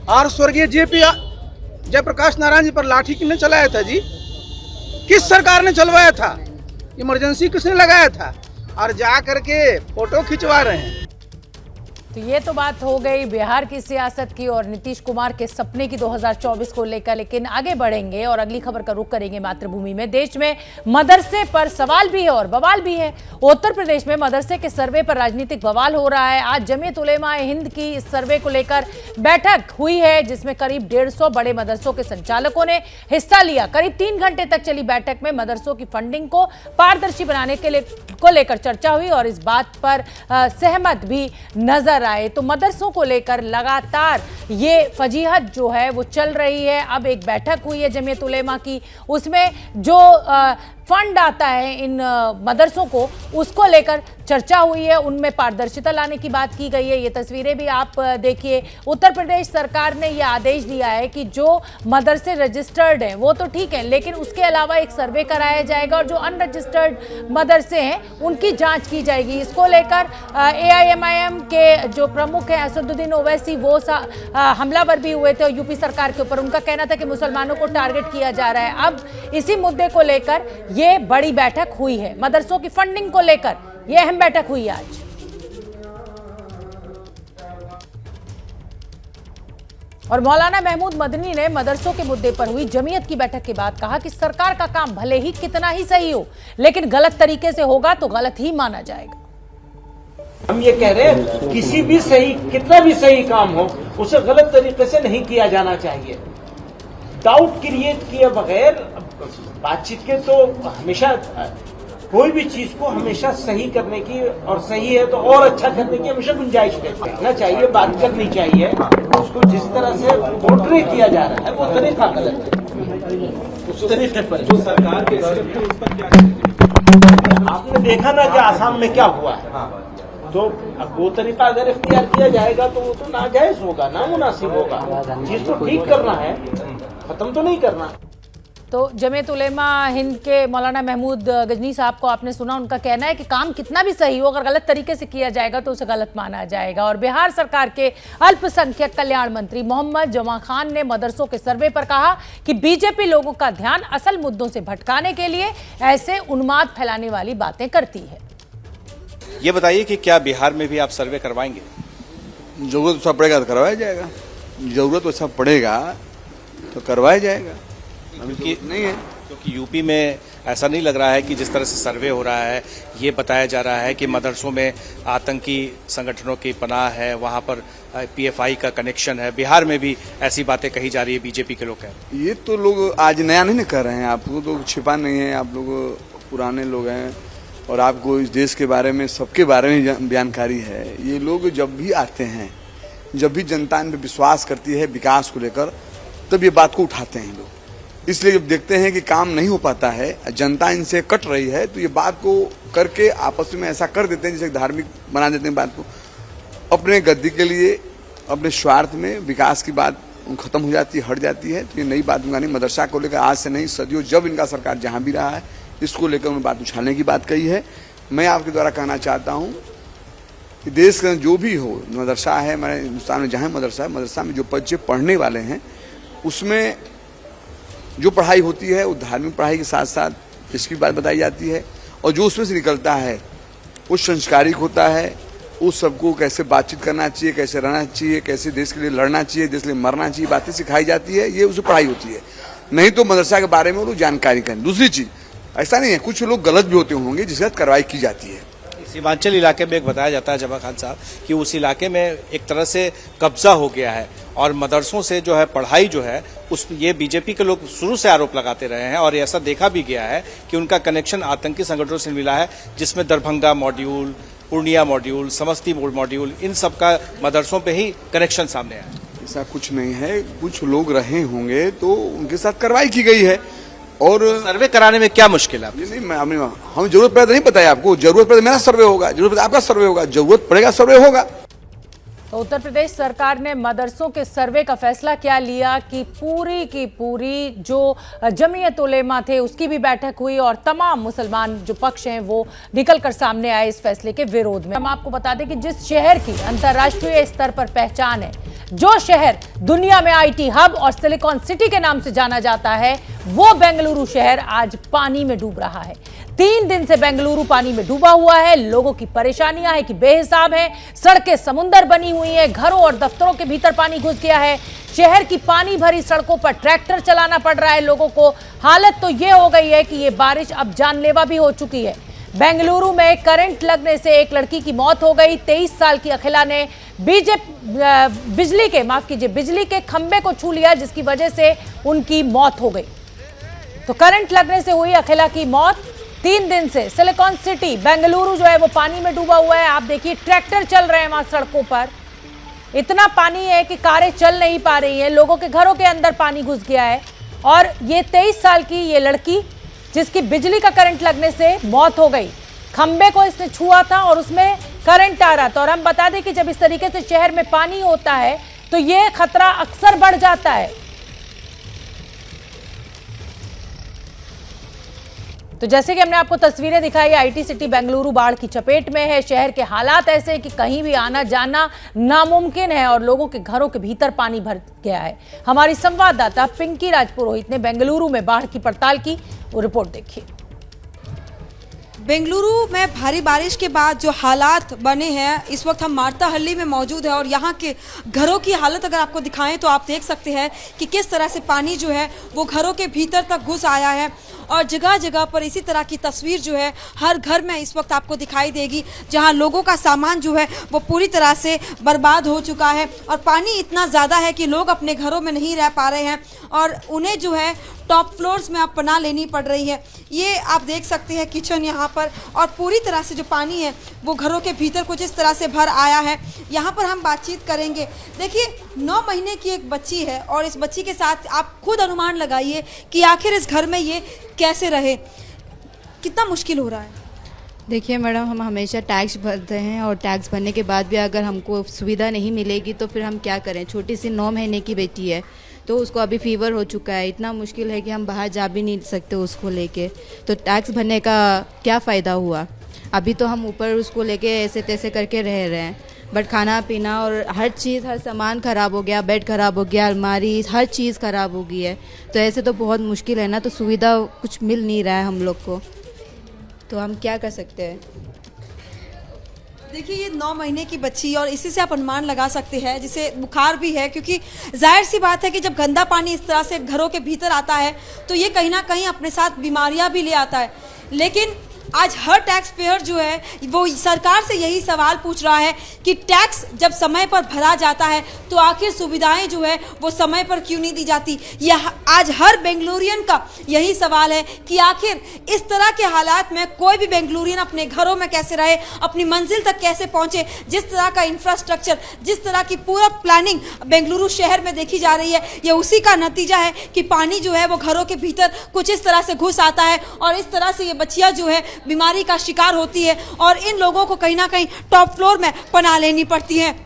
और स्वर्गीय जेपी जयप्रकाश नारायण जी पर लाठी किसने चलाया था जी? किस सरकार ने चलवाया था? इमरजेंसी किसने लगाया था? और जा करके फोटो खिंचवा रहे हैं। तो ये तो बात हो गई बिहार की सियासत की और नीतीश कुमार के सपने की 2024 को लेकर, लेकिन आगे बढ़ेंगे और अगली खबर का रुख करेंगे मातृभूमि में। देश में मदरसे पर सवाल भी है और बवाल भी है। उत्तर प्रदेश में मदरसे के सर्वे पर राजनीतिक बवाल हो रहा है। आज जमीयत उलेमा हिंद की इस सर्वे को लेकर बैठक हुई है, जिसमें करीब 150 बड़े मदरसों के संचालकों ने हिस्सा लिया। करीब 3 घंटे तक चली बैठक में मदरसों की फंडिंग को पारदर्शी बनाने को लेकर चर्चा हुई और इस बात पर सहमत भी नजर आए। तो मदरसों को लेकर लगातार ये फजीहत जो है वो चल रही है। अब एक बैठक हुई है जमीयत उलेमा की, उसमें जो फंड आता है इन मदरसों को, उसको लेकर चर्चा हुई है, उनमें पारदर्शिता लाने की बात की गई है। ये तस्वीरें भी आप देखिए। उत्तर प्रदेश सरकार ने यह आदेश दिया है कि जो मदरसे रजिस्टर्ड हैं वो तो ठीक है, लेकिन उसके अलावा एक सर्वे कराया जाएगा और जो अनरजिस्टर्ड मदरसे हैं उनकी जांच की जाएगी। इसको लेकर AIMIM के जो प्रमुख हैं असदुद्दीन ओवैसी, वो हमलावर भी हुए थे यूपी सरकार के ऊपर। उनका कहना था कि मुसलमानों को टारगेट किया जा रहा है। अब इसी मुद्दे को लेकर ये बड़ी बैठक हुई है। मदरसों की फंडिंग को लेकर ये अहम बैठक हुई आज। और मौलाना महमूद मदनी ने मदरसों के मुद्दे पर हुई जमीयत की बैठक के बाद कहा कि सरकार का काम भले ही कितना ही सही हो, लेकिन गलत तरीके से होगा तो गलत ही माना जाएगा। हम ये कह रहे हैं किसी भी सही, कितना भी सही काम हो, उसे गलत तरीके से नहीं किया जाना चाहिए। डाउट क्रिएट किए बगैर बातचीत के तो हमेशा कोई भी चीज को हमेशा सही करने की, और सही है तो और अच्छा करने की हमेशा गुंजाइश रहना चाहिए, बात करनी चाहिए। उसको जिस तरह से पोर्ट्रे किया जा रहा है वो तरीका गलत है। उस तरीके पर जो सरकार के उस पर क्या आपने देखा ना कि आसाम में क्या हुआ है, तो अब वो तरीका अगर इख्तियार किया जाएगा तो वो तो नाजायज होगा, नामुनासिब होगा। चीज को ठीक करना है, खत्म तो नहीं करना। तो जमीयत उलेमा हिंद के मौलाना महमूद गजनी साहब को आपने सुना। उनका कहना है कि काम कितना भी सही हो, अगर गलत तरीके से किया जाएगा तो उसे गलत माना जाएगा। और बिहार सरकार के अल्पसंख्यक कल्याण मंत्री मोहम्मद जमा खान ने मदरसों के सर्वे पर कहा कि बीजेपी लोगों का ध्यान असल मुद्दों से भटकाने के लिए ऐसे उन्माद फैलाने वाली बातें करती है। ये बताइए कि क्या बिहार में भी आप सर्वे करवाएंगे? जरूरत सब पड़ेगा तो करवाया जाएगा, जरूरत वैसा पड़ेगा तो करवाया जाएगा। क्योंकि नहीं है, क्योंकि यूपी में ऐसा नहीं लग रहा है कि जिस तरह से सर्वे हो रहा है, ये बताया जा रहा है कि मदरसों में आतंकी संगठनों की पनाह है, वहाँ पर PFI का कनेक्शन है। बिहार में भी ऐसी बातें कही जा रही है, बीजेपी के लोग कह रहे हैं। ये तो लोग आज नया नहीं कर रहे हैं, आपको तो छिपा नहीं है, आप लोग पुराने लोग हैं और आपको इस देश के बारे में, सबके बारे में जानकारी है। ये लोग जब भी आते हैं, जब भी जनता इन पर विश्वास करती है विकास को लेकर, तब ये बात को उठाते हैं लोग। इसलिए जब देखते हैं कि काम नहीं हो पाता है, जनता इनसे कट रही है, तो ये बात को करके आपस में ऐसा कर देते हैं जैसे धार्मिक बना देते हैं बात को, अपने गद्दी के लिए, अपने स्वार्थ में। विकास की बात खत्म हो जाती है, हट जाती है। तो ये नई बात नहीं, मदरसा को लेकर आज से नहीं, सदियों जब इनका सरकार जहाँ भी रहा है, इसको लेकर उन्होंने बात उछालने की बात कही है। मैं आपके द्वारा कहना चाहता हूँ कि देश का जो भी हो, मदरसा है हमारे हिंदुस्तान में, जहाँ मदरसा है, मदरसा में जो बच्चे पढ़ने वाले हैं, उसमें जो पढ़ाई होती है वो धार्मिक पढ़ाई के साथ साथ इसकी बात बताई जाती है, और जो उसमें से निकलता है वो संस्कारिक होता है। उस सबको कैसे बातचीत करना चाहिए, कैसे रहना चाहिए, कैसे देश के लिए लड़ना चाहिए, देश के लिए मरना चाहिए, बातें सिखाई जाती है। ये उसमें पढ़ाई होती है। नहीं तो मदरसा के बारे में वो लोग जानकारी करें। दूसरी चीज, ऐसा नहीं है, कुछ लोग गलत भी होते होंगे जिसके साथ कार्रवाई की जाती है। सीमांचल इलाके में एक बताया जाता है जमा खान साहब कि उस इलाके में एक तरह से कब्जा हो गया है, और मदरसों से जो है पढ़ाई जो है उस, ये बीजेपी के लोग शुरू से आरोप लगाते रहे हैं, और ऐसा देखा भी गया है कि उनका कनेक्शन आतंकी संगठनों से मिला है, जिसमें Darbhanga module, Purnia module, Samastipur module, इन सब का मदरसों पे ही कनेक्शन सामने आया। ऐसा कुछ नहीं है, कुछ लोग रहे होंगे तो उनके साथ कार्रवाई की गई है। और सर्वे कराने में क्या मुश्किल है? नहीं, हम जरूरत पड़े तो नहीं बताया आपको, जरूरत पड़े मेरा सर्वे होगा, जरूरत पड़े आपका सर्वे होगा, जरूरत पड़ेगा सर्वे होगा। तो उत्तर प्रदेश सरकार ने मदरसों के सर्वे का फैसला क्या लिया कि पूरी की पूरी जो जमीयत उलेमा थे उसकी भी बैठक हुई और तमाम मुसलमान जो पक्ष हैं वो निकलकर सामने आए इस फैसले के विरोध में। हम आपको बता दें कि जिस शहर की अंतर्राष्ट्रीय स्तर पर पहचान है, जो शहर दुनिया में IT हब और सिलिकॉन सिटी के नाम से जाना जाता है, वो बेंगलुरु शहर आज पानी में डूब रहा है। 3 दिन से बेंगलुरु पानी में डूबा हुआ है। लोगों की परेशानियां है कि बेहिसाब है, सड़कें समुंदर बनी हुई हैं, घरों और दफ्तरों के भीतर पानी घुस गया है। शहर की पानी भरी सड़कों पर ट्रैक्टर चलाना पड़ रहा है लोगों को। हालत तो ये हो गई है कि ये बारिश अब जानलेवा भी हो चुकी है। बेंगलुरु में करंट लगने से एक लड़की की मौत हो गई। 23 साल की अखिला ने बिजली के खंबे को छू लिया, जिसकी वजह से उनकी मौत हो गई। तो करंट लगने से हुई अखिला की मौत। 3 दिन से सिलिकॉन सिटी बेंगलुरु जो है वो पानी में डूबा हुआ है। आप देखिए ट्रैक्टर चल रहे हैं वहां सड़कों पर, इतना पानी है कि कारें चल नहीं पा रही हैं। लोगों के घरों के अंदर पानी घुस गया है। और ये 23 साल की ये लड़की जिसकी बिजली का करंट लगने से मौत हो गई, खंबे को इसने छुआ था और उसमें करंट आ रहा था। और हम बता दें कि जब इस तरीके से शहर में पानी होता है तो ये खतरा अक्सर बढ़ जाता है। तो जैसे कि हमने आपको तस्वीरें दिखाई, आईटी सिटी बेंगलुरु बाढ़ की चपेट में है। शहर के हालात ऐसे हैं कि कहीं भी आना जाना नामुमकिन है और लोगों के घरों के भीतर पानी भर गया है। हमारी संवाददाता पिंकी राजपुरोहित ने बेंगलुरु में बाढ़ की पड़ताल की, वो रिपोर्ट देखिए। बेंगलुरु में भारी बारिश के बाद जो हालात बने हैं, इस वक्त हम मार्ताहल्ली में मौजूद है और यहाँ के घरों की हालत अगर आपको दिखाएं तो आप देख सकते हैं कि किस तरह से पानी जो है वो घरों के भीतर तक घुस आया है। और जगह जगह पर इसी तरह की तस्वीर जो है हर घर में इस वक्त आपको दिखाई देगी, जहां लोगों का सामान जो है वो पूरी तरह से बर्बाद हो चुका है। और पानी इतना ज़्यादा है कि लोग अपने घरों में नहीं रह पा रहे हैं और उन्हें जो है टॉप फ्लोर्स में अब पनाह लेनी पड़ रही है। ये आप देख सकते हैं किचन यहाँ पर, और पूरी तरह से जो पानी है वो घरों के भीतर कुछ इस तरह से भर आया है। यहाँ पर हम बातचीत करेंगे। देखिए 9 महीने की एक बच्ची है और इस बच्ची के साथ आप खुद अनुमान लगाइए कि आखिर इस घर में ये कैसे रहे, कितना मुश्किल हो रहा है। देखिए मैडम, हम हमेशा टैक्स भरते हैं और टैक्स भरने के बाद भी अगर हमको सुविधा नहीं मिलेगी तो फिर हम क्या करें। छोटी सी 9 महीने की बेटी है तो उसको अभी फीवर हो चुका है, इतना मुश्किल है कि हम बाहर जा भी नहीं सकते उसको लेके। तो टैक्स भरने का क्या फ़ायदा हुआ। अभी तो हम ऊपर उसको लेके ऐसे तैसे करके रह रहे हैं, बट खाना पीना और हर चीज़, हर सामान ख़राब हो गया, बेड ख़राब हो गया, अलमारी, हर चीज़ ख़राब हो गई है। तो ऐसे तो बहुत मुश्किल है ना, तो सुविधा कुछ मिल नहीं रहा है हम लोग को, तो हम क्या कर सकते हैं। देखिए ये 9 महीने की बच्ची और इसी से आप अनुमान लगा सकते हैं, जिसे बुखार भी है, क्योंकि जाहिर सी बात है कि जब गंदा पानी इस तरह से घरों के भीतर आता है तो ये कहीं ना कहीं अपने साथ बीमारियां भी ले आता है। लेकिन आज हर टैक्स पेयर जो है वो सरकार से यही सवाल पूछ रहा है कि टैक्स जब समय पर भरा जाता है तो आखिर सुविधाएं जो है वो समय पर क्यों नहीं दी जाती। यह आज हर बेंगलुरियन का यही सवाल है कि आखिर इस तरह के हालात में कोई भी बेंगलुरियन अपने घरों में कैसे रहे, अपनी मंजिल तक कैसे पहुंचे। जिस तरह का इंफ्रास्ट्रक्चर, जिस तरह की पूरा प्लानिंग बेंगलुरु शहर में देखी जा रही है, ये उसी का नतीजा है कि पानी जो है वो घरों के भीतर कुछ इस तरह से घुस आता है और इस तरह से ये बच्चियां जो है बीमारी का शिकार होती है और इन लोगों को कहीं ना कहीं टॉप फ्लोर में पनाह लेनी पड़ती है।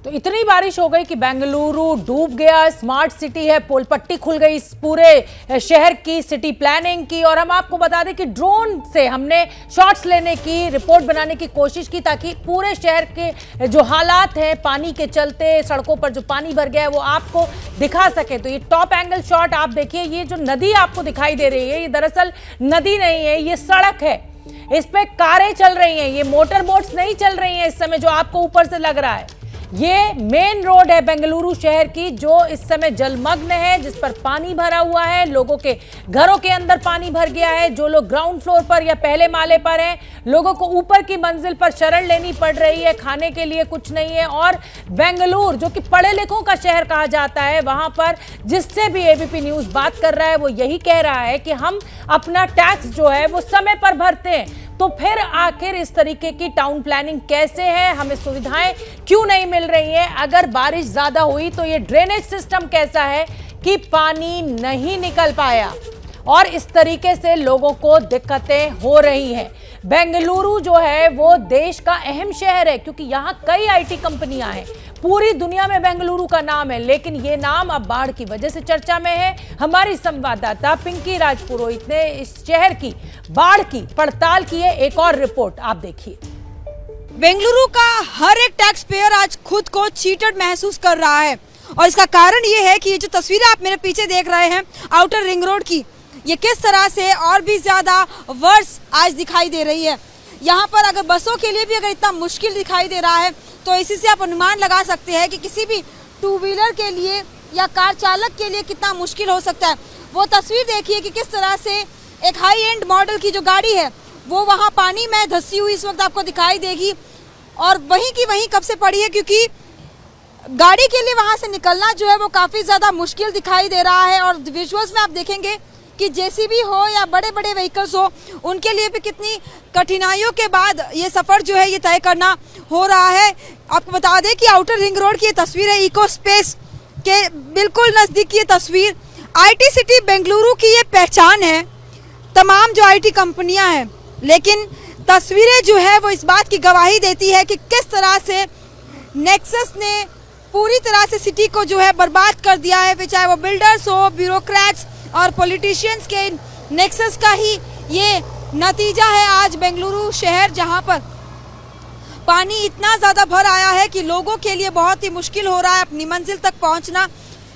तो इतनी बारिश हो गई कि बेंगलुरु डूब गया। स्मार्ट सिटी है, पोल पट्टी खुल गई इस पूरे शहर की, सिटी प्लानिंग की। और हम आपको बता दें कि ड्रोन से हमने शॉट्स लेने की, रिपोर्ट बनाने की कोशिश की ताकि पूरे शहर के जो हालात हैं पानी के चलते, सड़कों पर जो पानी भर गया है वो आपको दिखा सके। तो ये टॉप एंगल शॉट आप देखिए, ये जो नदी आपको दिखाई दे रही है ये दरअसल नदी नहीं है, ये सड़क है। इस पे कारें चल रही हैं, ये मोटर बोट्स नहीं चल रही हैं इस समय जो आपको ऊपर से लग रहा है। ये मेन रोड है बेंगलुरु शहर की जो इस समय जलमग्न है, जिस पर पानी भरा हुआ है। लोगों के घरों के अंदर पानी भर गया है। जो लोग ग्राउंड फ्लोर पर या पहले माले पर हैं, लोगों को ऊपर की मंजिल पर शरण लेनी पड़ रही है, खाने के लिए कुछ नहीं है। और बेंगलुरु जो कि पढ़े लिखों का शहर कहा जाता है, वहां पर जिससे भी एबीपी न्यूज बात कर रहा है वो यही कह रहा है कि हम अपना टैक्स जो है वो समय पर भरते हैं, तो फिर आखिर इस तरीके की टाउन प्लानिंग कैसे है, हमें सुविधाएं क्यों नहीं मिल रही है। अगर बारिश ज्यादा हुई तो ये ड्रेनेज सिस्टम कैसा है कि पानी नहीं निकल पाया और इस तरीके से लोगों को दिक्कतें हो रही हैं। बेंगलुरु जो है वो देश का अहम शहर है क्योंकि यहाँ कई आईटी कंपनियां हैं, पूरी दुनिया में बेंगलुरु का नाम है, लेकिन ये नाम अब बाढ़ की वजह से चर्चा में है। हमारी संवाददाता पिंकी राजपुरोहित ने इस शहर की बाढ़ की पड़ताल की है, एक और रिपोर्ट आप देखिए। बेंगलुरु का हर एक टैक्स पेयर आज खुद को चीटेड महसूस कर रहा है और इसका कारण ये है कि ये जो तस्वीरें आप मेरे पीछे देख रहे हैं आउटर रिंग रोड की, ये किस तरह से और भी ज़्यादा वर्स आज दिखाई दे रही है। यहाँ पर अगर बसों के लिए भी अगर इतना मुश्किल दिखाई दे रहा है तो इसी से आप अनुमान लगा सकते हैं कि किसी भी टू व्हीलर के लिए या कार चालक के लिए कितना मुश्किल हो सकता है। वो तस्वीर देखिए कि किस तरह से एक हाई एंड मॉडल की जो गाड़ी है वो वहाँ पानी में धंसी हुई इस वक्त आपको दिखाई देगी और वहीं की वहीं कब से पड़ी है, क्योंकि गाड़ी के लिए वहाँ से निकलना जो है वो काफ़ी ज़्यादा मुश्किल दिखाई दे रहा है। और विजुअल्स में आप देखेंगे कि जेसीबी हो या बड़े बड़े व्हीकल्स हो, उनके लिए भी कितनी कठिनाइयों के बाद ये सफ़र जो है ये तय करना हो रहा है। आपको बता दें कि आउटर रिंग रोड की ये तस्वीर है, इको स्पेस के बिल्कुल नज़दीक की ये तस्वीर। IT सिटी बेंगलुरु की ये पहचान है, तमाम जो IT कंपनियां हैं, लेकिन तस्वीरें जो है वो इस बात की गवाही देती है कि किस तरह से नेक्सस ने पूरी तरह से सिटी को जो है बर्बाद कर दिया है। फिर चाहे वो बिल्डर्स हो, ब्यूरोक्रेट्स और पॉलिटिशियंस के नेक्सस का ही ये नतीजा है आज बेंगलुरु शहर, जहां पर पानी इतना ज़्यादा भर आया है कि लोगों के लिए बहुत ही मुश्किल हो रहा है अपनी मंजिल तक पहुंचना।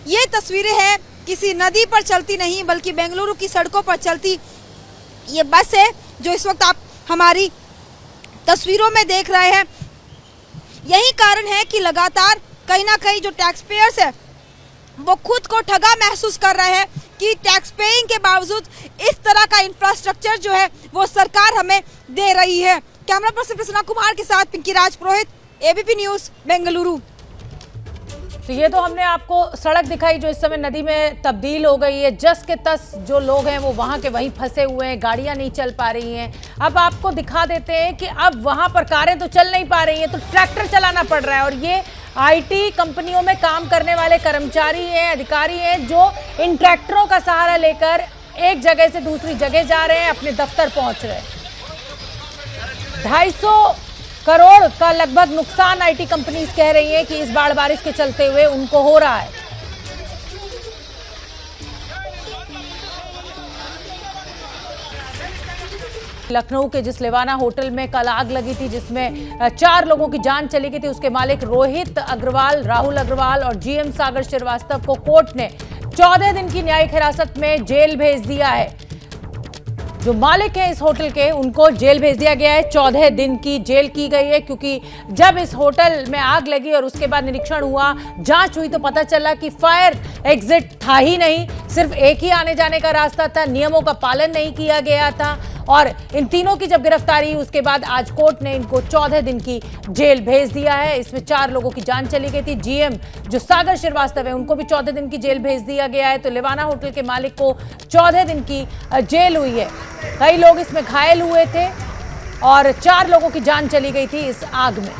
ये तस्वीरें हैं किसी नदी पर चलती नहीं बल्कि बेंगलुरु की सड़कों पर चलती ये बस है जो इस वक्त आप हमारी तस्वीरों में देख रहे हैं। यही कारण है कि लगातार कहीं ना कहीं जो टैक्स पेयर्स है वो खुद को ठगा महसूस कर रहे हैं कि टैक्स पेइंग के बावजूद इस तरह का इंफ्रास्ट्रक्चर जो है वो सरकार हमें दे रही है। कैमरा पर्सन प्रसन्ना कुमार के साथ पिंकी राज पुरोहित, ABP न्यूज़ बेंगलुरु। तो ये तो हमने आपको सड़क दिखाई जो इस समय नदी में तब्दील हो गई है। जस के तस जो लोग हैं वो वहाँ के वहीं फंसे हुए हैं, गाड़ियाँ नहीं चल पा रही हैं। अब आपको दिखा देते हैं कि अब वहाँ पर कारें तो चल नहीं पा रही हैं तो ट्रैक्टर चलाना पड़ रहा है। और ये IT कंपनियों में काम करने वाले कर्मचारी हैं, अधिकारी हैं जो इन ट्रैक्टरों का सहारा लेकर एक जगह से दूसरी जगह जा रहे हैं, अपने दफ्तर पहुँच रहे हैं। 250 करोड़ का लगभग नुकसान IT कंपनीज कह रही हैं कि इस बाढ़ बारिश के चलते हुए उनको हो रहा है। लखनऊ के जिस लेवाना होटल में कल आग लगी थी जिसमें 4 लोगों की जान चली गई थी, उसके मालिक रोहित अग्रवाल, राहुल अग्रवाल और GM सागर श्रीवास्तव को कोर्ट ने 14 दिन की न्यायिक हिरासत में जेल भेज दिया है। जो मालिक हैं इस होटल के उनको जेल भेज दिया गया है। 14 दिन की जेल की गई है क्योंकि जब इस होटल में आग लगी और उसके बाद निरीक्षण हुआ, जांच हुई तो पता चला कि फायर एग्जिट था ही नहीं, सिर्फ एक ही आने जाने का रास्ता था, नियमों का पालन नहीं किया गया था। और इन तीनों की जब गिरफ्तारी हुई उसके बाद आज कोर्ट ने इनको 14 दिन की जेल भेज दिया है। इसमें 4 लोगों की जान चली गई थी। GM जो सागर श्रीवास्तव है उनको भी 14 दिन की जेल भेज दिया गया है। तो लेवाना होटल के मालिक को 14 दिन की जेल हुई है। कई लोग इसमें घायल हुए थे और 4 लोगों की जान चली गई थी इस आग में।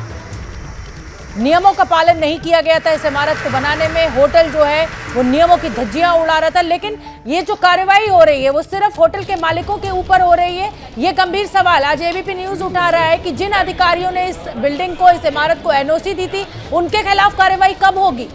नियमों का पालन नहीं किया गया था इस इमारत को बनाने में। होटल जो है वो नियमों की धज्जियां उड़ा रहा था। लेकिन ये जो कार्रवाई हो रही है वो सिर्फ होटल के मालिकों के ऊपर हो रही है। ये गंभीर सवाल आज ABP न्यूज़ उठा रहा है कि जिन अधिकारियों ने इस बिल्डिंग को, इस इमारत को NOC दी थी, उनके खिलाफ कार्रवाई कब होगी।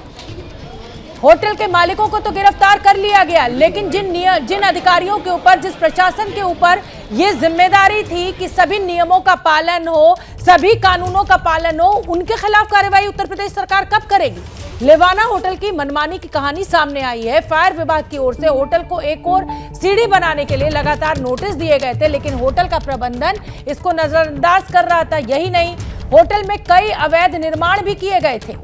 होटल के मालिकों को तो गिरफ्तार कर लिया गया, लेकिन जिन अधिकारियों के ऊपर, जिस प्रशासन के ऊपर ये जिम्मेदारी थी कि सभी नियमों का पालन हो, सभी कानूनों का पालन हो, उनके खिलाफ कार्रवाई उत्तर प्रदेश सरकार कब करेगी। लेवाना होटल की मनमानी की कहानी सामने आई है। फायर विभाग की ओर से होटल को एक और सीढ़ी बनाने के लिए लगातार नोटिस दिए गए थे, लेकिन होटल का प्रबंधन इसको नजरअंदाज कर रहा था। यही नहीं, होटल में कई अवैध निर्माण भी किए गए थे।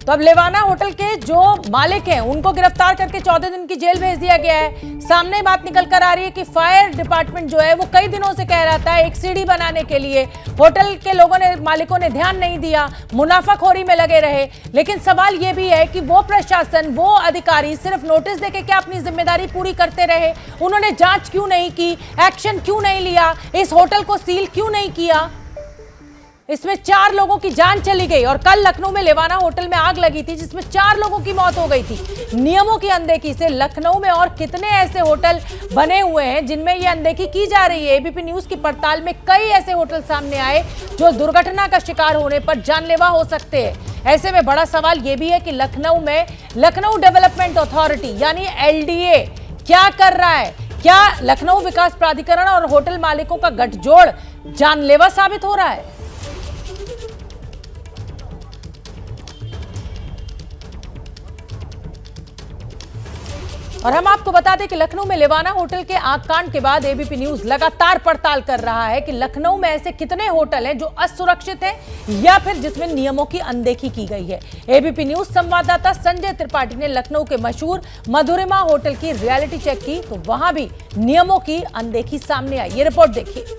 तो अब लेवाना होटल के जो मालिक हैं उनको गिरफ्तार करके 14 दिन की जेल भेज दिया गया है। सामने बात निकल कर आ रही है कि फायर डिपार्टमेंट जो है वो कई दिनों से कह रहा था एक सीढ़ी बनाने के लिए, होटल के लोगों ने, मालिकों ने ध्यान नहीं दिया, मुनाफाखोरी में लगे रहे। लेकिन सवाल ये भी है कि वो प्रशासन, वो अधिकारी सिर्फ नोटिस देके क्या अपनी जिम्मेदारी पूरी करते रहे? उन्होंने जांच क्यों नहीं की, एक्शन क्यों नहीं लिया, इस होटल को सील क्यों नहीं किया? इसमें 4 लोगों की जान चली गई। और कल लखनऊ में लेवाना होटल में आग लगी थी जिसमें 4 लोगों की मौत हो गई थी नियमों की अनदेखी से। लखनऊ में और कितने ऐसे होटल बने हुए हैं जिनमें ये अनदेखी की जा रही है। ABP न्यूज़ की पड़ताल में कई ऐसे होटल सामने आए जो दुर्घटना का शिकार होने पर जानलेवा हो सकते हैं। ऐसे में बड़ा सवाल ये भी है कि लखनऊ में लखनऊ डेवलपमेंट अथॉरिटी यानी LDA क्या कर रहा है? क्या लखनऊ विकास प्राधिकरण और होटल मालिकों का गठजोड़ जानलेवा साबित हो रहा है? और हम आपको बता दें कि लखनऊ में लेवाना होटल के आग कांड के बाद एबीपी न्यूज लगातार पड़ताल कर रहा है कि लखनऊ में ऐसे कितने होटल हैं जो असुरक्षित हैं या फिर जिसमें नियमों की अनदेखी की गई है। एबीपी न्यूज संवाददाता संजय त्रिपाठी ने लखनऊ के मशहूर मधुरिमा होटल की रियलिटी चेक की तो वहां भी नियमों की अनदेखी सामने आई। ये रिपोर्ट देखिए।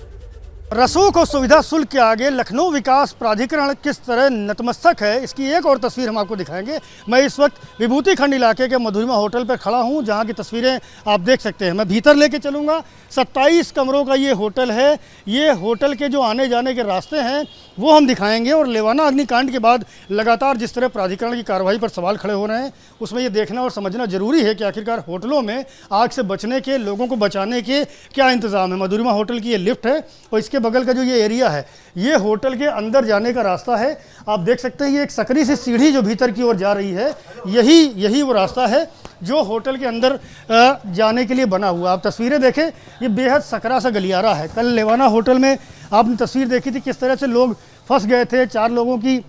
रसूख और सुविधा शुल्क के आगे लखनऊ विकास प्राधिकरण किस तरह नतमस्तक है, इसकी एक और तस्वीर हम आपको दिखाएंगे। मैं इस वक्त विभूति खंड इलाके के मधुरिमा होटल पर खड़ा हूं, जहां की तस्वीरें आप देख सकते हैं। मैं भीतर लेके चलूंगा। 27 कमरों का ये होटल है। ये होटल के जो आने जाने के रास्ते हैं वो हम दिखाएंगे। और लेवाना अग्निकांड के बाद लगातार जिस तरह प्राधिकरण की कार्रवाई पर सवाल खड़े हो रहे हैं, उसमें ये देखना और समझना जरूरी है कि आखिरकार होटलों में आग से बचने के, लोगों को बचाने के क्या इंतजाम है। मधुरिमा होटल की ये लिफ्ट है और इसके बगल का जो ये एरिया है, ये होटल के अंदर जाने का रास्ता है। आप देख सकते हैं ये एक सकरी सी सीढ़ी जो भीतर की ओर जा रही है, यही वो रास्ता है जो होटल के अंदर जाने के लिए बना हुआ। आप तस्वीरें देखें, ये बेहद सकरा सा गलियारा है। कल लेवाना होटल में आपने तस्वीर देखी थी किस तरह से लोग फंस गए थे, 4 लोगों की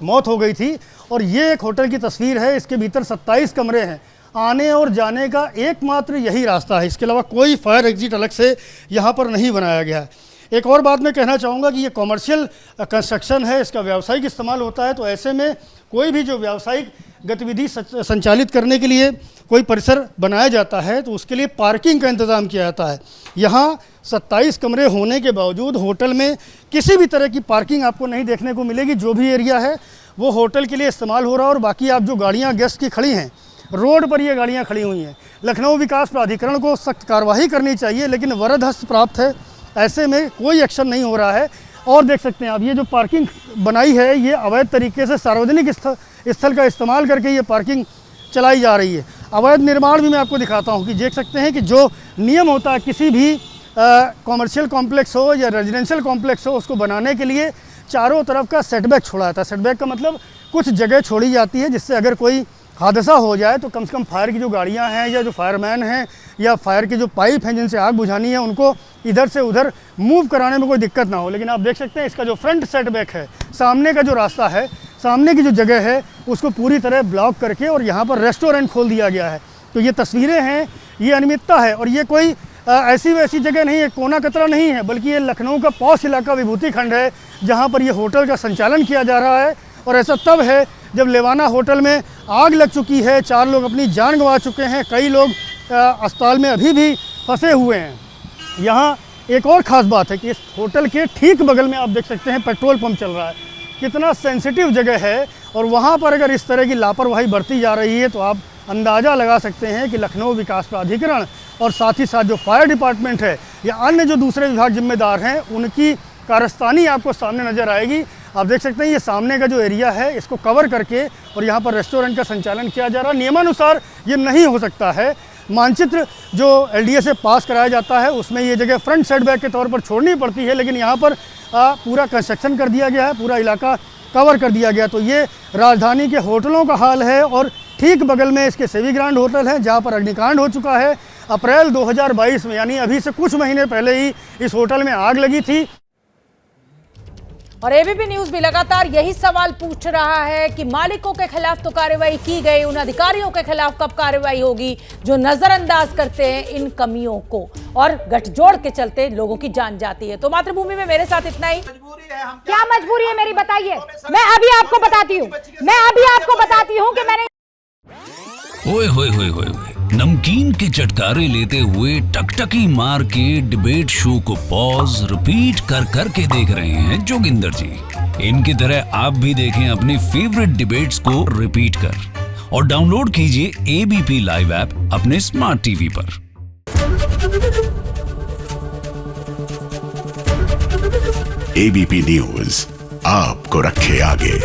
मौत हो गई थी। और ये एक होटल की तस्वीर है। इसके भीतर 27 कमरे हैं। आने और जाने का एकमात्र यही रास्ता है, इसके अलावा कोई फायर एग्जिट अलग से यहाँ पर नहीं बनाया गया है। एक और बात मैं कहना चाहूँगा कि ये कॉमर्शियल कंस्ट्रक्शन है, इसका व्यावसायिक इस्तेमाल होता है। तो ऐसे में कोई भी जो व्यावसायिक गतिविधि संचालित करने के लिए कोई परिसर बनाया जाता है तो उसके लिए पार्किंग का इंतज़ाम किया जाता है। यहाँ 27 कमरे होने के बावजूद होटल में किसी भी तरह की पार्किंग आपको नहीं देखने को मिलेगी। जो भी एरिया है वो होटल के लिए इस्तेमाल हो रहा है। और बाकी आप जो गाड़ियाँ गेस्ट की खड़ी हैं, रोड पर ये गाड़ियाँ खड़ी हुई हैं। लखनऊ विकास प्राधिकरण को सख्त कार्रवाई करनी चाहिए, लेकिन वरद हस्त प्राप्त है, ऐसे में कोई एक्शन नहीं हो रहा है। और देख सकते हैं आप, ये जो पार्किंग बनाई है ये अवैध तरीके से सार्वजनिक स्थल का इस्तेमाल करके ये पार्किंग चलाई जा रही है। अवैध निर्माण भी मैं आपको दिखाता हूँ कि देख सकते हैं कि जो नियम होता है किसी भी कॉमर्शियल कॉम्प्लेक्स हो या रेजिडेंशियल कॉम्प्लेक्स हो, उसको बनाने के लिए चारों तरफ का सेटबैक छोड़ा जाता है। सेटबैक का मतलब कुछ जगह छोड़ी जाती है जिससे अगर कोई हादसा हो जाए तो कम से कम फायर की जो गाड़ियां हैं या जो फायरमैन हैं या फायर के जो पाइप हैं जिनसे आग बुझानी है, उनको इधर से उधर मूव कराने में कोई दिक्कत ना हो। लेकिन आप देख सकते हैं इसका जो फ्रंट सेटबैक है, सामने का जो रास्ता है, सामने की जो जगह है, उसको पूरी तरह ब्लॉक करके और यहाँ पर रेस्टोरेंट खोल दिया गया है। तो ये तस्वीरें हैं, ये अनियमितता है। और ये कोई ऐसी वैसी जगह नहीं है, कोना कतरा नहीं है, बल्कि ये लखनऊ का पॉश इलाका विभूति खंड है, जहाँ पर ये होटल का संचालन किया जा रहा है। और ऐसा तब है जब लेवाना होटल में आग लग चुकी है, 4 लोग अपनी जान गंवा चुके हैं, कई लोग अस्पताल में अभी भी फंसे हुए हैं। यहाँ एक और ख़ास बात है कि इस होटल के ठीक बगल में आप देख सकते हैं पेट्रोल पंप चल रहा है। कितना सेंसिटिव जगह है और वहाँ पर अगर इस तरह की लापरवाही बरती जा रही है तो आप अंदाज़ा लगा सकते हैं कि लखनऊ विकास प्राधिकरण और साथ ही साथ जो फायर डिपार्टमेंट है या अन्य जो दूसरे विभाग जिम्मेदार हैं, उनकी कारस्तानी आपको सामने नज़र आएगी। आप देख सकते हैं ये सामने का जो एरिया है इसको कवर करके और यहाँ पर रेस्टोरेंट का संचालन किया जा रहा है। नियमानुसार ये नहीं हो सकता है। मानचित्र जो LDA से पास कराया जाता है उसमें ये जगह फ्रंट सेटबैक के तौर पर छोड़नी पड़ती है, लेकिन यहाँ पर पूरा कंस्ट्रक्शन कर दिया गया है, पूरा इलाका कवर कर दिया गया। तो ये राजधानी के होटलों का हाल है। और ठीक बगल में इसके सेवी ग्रांड होटल है जहाँ पर अग्निकांड हो चुका है। अप्रैल 2022 में, यानी अभी से कुछ महीने पहले ही इस होटल में आग लगी थी। और एबीपी न्यूज भी लगातार यही सवाल पूछ रहा है कि मालिकों के खिलाफ तो कार्रवाई की गई, उन अधिकारियों के खिलाफ कब कार्रवाई होगी जो नजरअंदाज करते हैं इन कमियों को और गठजोड़ के चलते लोगों की जान जाती है। तो मातृभूमि में मेरे साथ इतना ही। क्या मजबूरी है मेरी, बताइए। मैं अभी आपको बताती हूँ कि मैंने ओए होए होए होए नमकीन के चटकारे लेते हुए टकटकी मार के डिबेट शो को पॉज रिपीट कर करके देख रहे हैं जोगिंदर जी। इनकी तरह आप भी देखें अपनी फेवरेट डिबेट्स को रिपीट कर और डाउनलोड कीजिए एबीपी लाइव ऐप अपने स्मार्ट टीवी पर। एबीपी न्यूज आपको रखे आगे।